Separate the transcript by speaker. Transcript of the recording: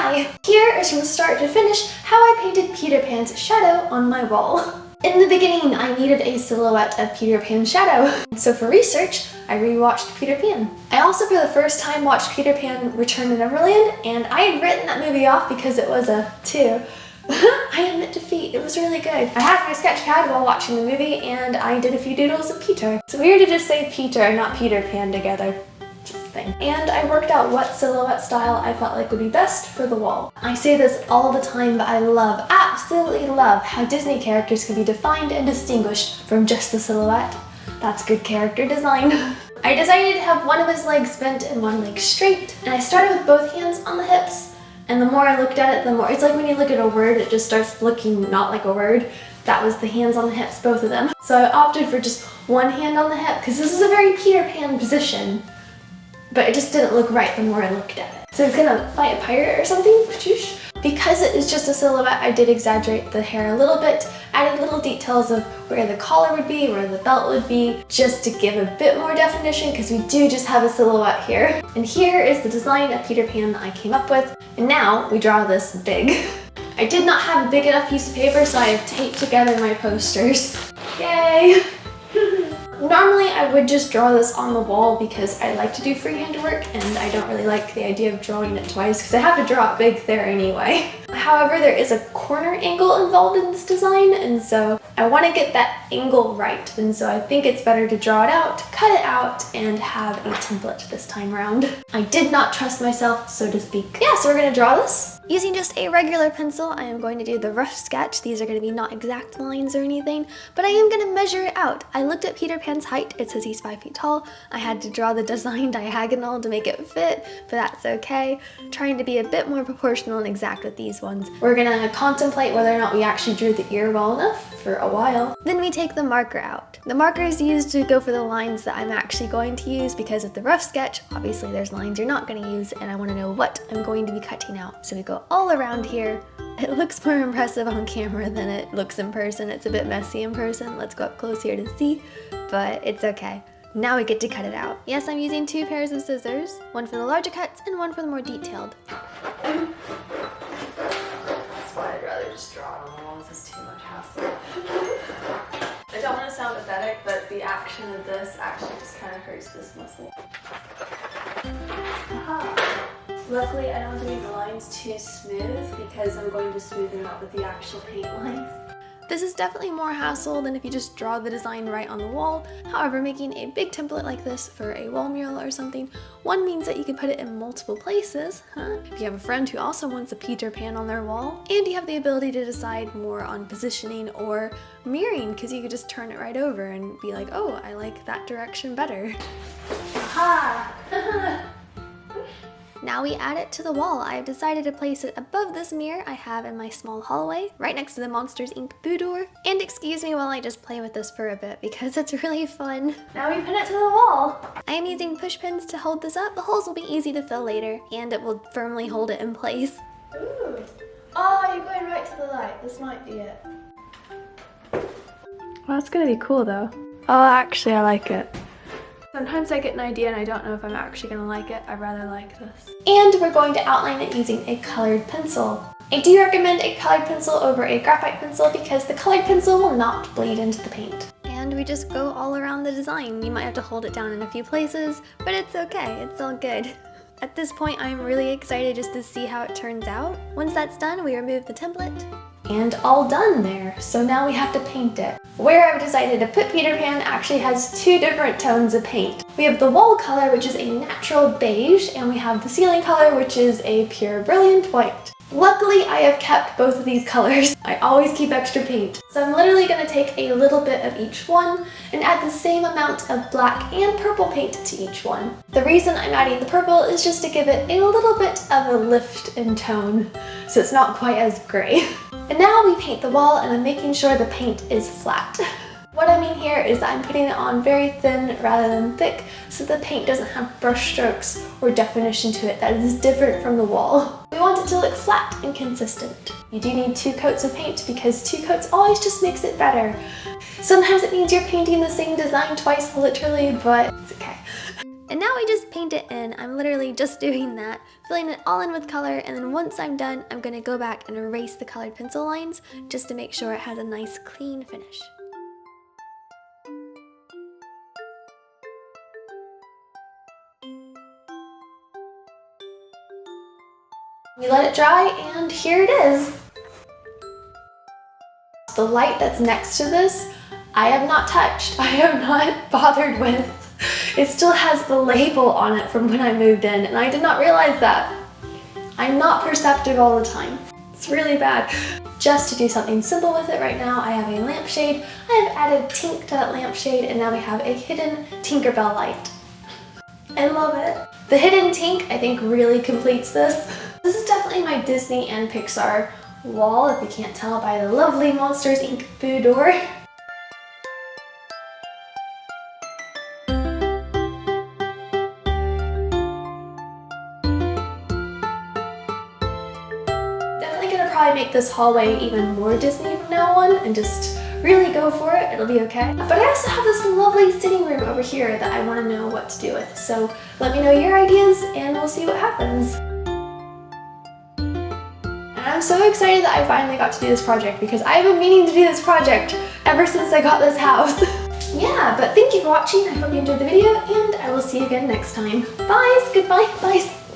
Speaker 1: Hi! Here is from start to finish how I painted Peter Pan's shadow on my wall. In the beginning, I needed a silhouette of Peter Pan's shadow. So for research, I rewatched Peter Pan. I also for the first time watched Peter Pan Return to Neverland, and I had written that movie off because it was a 2. I admit defeat, it was really good. I had my sketch pad while watching the movie, and I did a few doodles of Peter. It's weird to just say Peter and not Peter Pan together. And I worked out what silhouette style I felt like would be best for the wall. I say this all the time, but I absolutely love how Disney characters can be defined and distinguished from just the silhouette. That's good character design. I decided to have one of his legs bent and one leg straight, and I started with both hands on the hips, and the more I looked at it, the more, it's like when you look at a word, it just starts looking not like a word. That was the hands on the hips, both of them. So I opted for just one hand on the hip, because this is a very Peter Pan position. But it just didn't look right the more I looked at it. So I was gonna fight a pirate or something. Because it is just a silhouette, I did exaggerate the hair a little bit, added little details of where the collar would be, where the belt would be, just to give a bit more definition because we do just have a silhouette here. And here is the design of Peter Pan that I came up with. And now we draw this big. I did not have a big enough piece of paper, so I have taped together my posters. Yay! Normally I would just draw this on the wall because I like to do freehand work and I don't really like the idea of drawing it twice because I have to draw it big there anyway. However, there is a corner angle involved in this design, and so I want to get that angle right, and so I think it's better to draw it out, cut it out, and have a template this time around. I did not trust myself, so to speak. Yeah, so we're going to draw this. Using just a regular pencil, I am going to do the rough sketch. These are going to be not exact lines or anything, but I am going to measure it out. I looked at Peter Pan's height. It says he's 5 feet tall. I had to draw the design diagonal to make it fit, but that's okay. Trying to be a bit more proportional and exact with these ones. We're going to contemplate whether or not we actually drew the ear well enough for a while. Then we take the marker out. The marker is used to go for the lines that I'm actually going to use because of the rough sketch, obviously there's lines you're not going to use, and I want to know what I'm going to be cutting out. So we go all around here. It looks more impressive on camera than it looks in person. It's a bit messy in person. Let's go up close here to see, but it's okay. Now we get to cut it out. Yes, I'm using 2 pairs of scissors, one for the larger cuts and one for the more detailed. That's why I'd rather just draw it on the walls. It's too much hassle. I don't want to sound pathetic, but the action of this actually just kind of hurts this muscle. Aha. Luckily, I don't have to make the lines too smooth because I'm going to smooth them out with the actual paint lines. This is definitely more hassle than if you just draw the design right on the wall. However, making a big template like this for a wall mural or something, one means that you can put it in multiple places, if you have a friend who also wants a Peter Pan on their wall, and you have the ability to decide more on positioning or mirroring because you could just turn it right over and be like, oh, I like that direction better. Aha! Now we add it to the wall. I've decided to place it above this mirror I have in my small hallway, right next to the Monsters Inc. boudoir. And excuse me while I just play with this for a bit because it's really fun. Now we pin it to the wall. I am using push pins to hold this up. The holes will be easy to fill later, and it will firmly hold it in place. Ooh. Oh, you're going right to the light. This might be it. Well, that's gonna be cool though. Oh, actually, I like it. Sometimes I get an idea and I don't know if I'm actually going to like it. I'd rather like this. And we're going to outline it using a colored pencil. I do recommend a colored pencil over a graphite pencil because the colored pencil will not bleed into the paint. And we just go all around the design. You might have to hold it down in a few places, but it's okay. It's all good. At this point, I'm really excited just to see how it turns out. Once that's done, we remove the template. And all done there. So now we have to paint it. Where I've decided to put Peter Pan actually has 2 different tones of paint. We have the wall color, which is a natural beige, and we have the ceiling color, which is a pure brilliant white. Luckily, I have kept both of these colors. I always keep extra paint. So I'm literally going to take a little bit of each one and add the same amount of black and purple paint to each one. The reason I'm adding the purple is just to give it a little bit of a lift in tone, so it's not quite as gray. And now we paint the wall, and I'm making sure the paint is flat. What I mean here is that I'm putting it on very thin rather than thick, so the paint doesn't have brush strokes or definition to it that is different from the wall. We want it to look flat and consistent. You do need 2 coats of paint because 2 coats always just makes it better. Sometimes it means you're painting the same design twice literally, but it's okay. And now I just paint it in. I'm literally just doing that, filling it all in with color, and then once I'm done, I'm gonna go back and erase the colored pencil lines just to make sure it has a nice clean finish. We let it dry, and here it is. The light that's next to this, I have not touched. I have not bothered with. It still has the label on it from when I moved in, and I did not realize that. I'm not perceptive all the time. It's really bad. Just to do something simple with it right now, I have a lampshade. I have added tink to that lampshade, and now we have a hidden Tinkerbell light. I love it. The hidden tink, I think, really completes this. This is definitely my Disney and Pixar wall, if you can't tell by the lovely Monsters, Inc. boudoir. Definitely gonna probably make this hallway even more Disney from now on and just really go for it. It'll be okay. But I also have this lovely sitting room over here that I want to know what to do with. So let me know your ideas and we'll see what happens. And I'm so excited that I finally got to do this project because I've been meaning to do this project ever since I got this house. Yeah, but thank you for watching. I hope you enjoyed the video and I will see you again next time. Bye, goodbye, bye.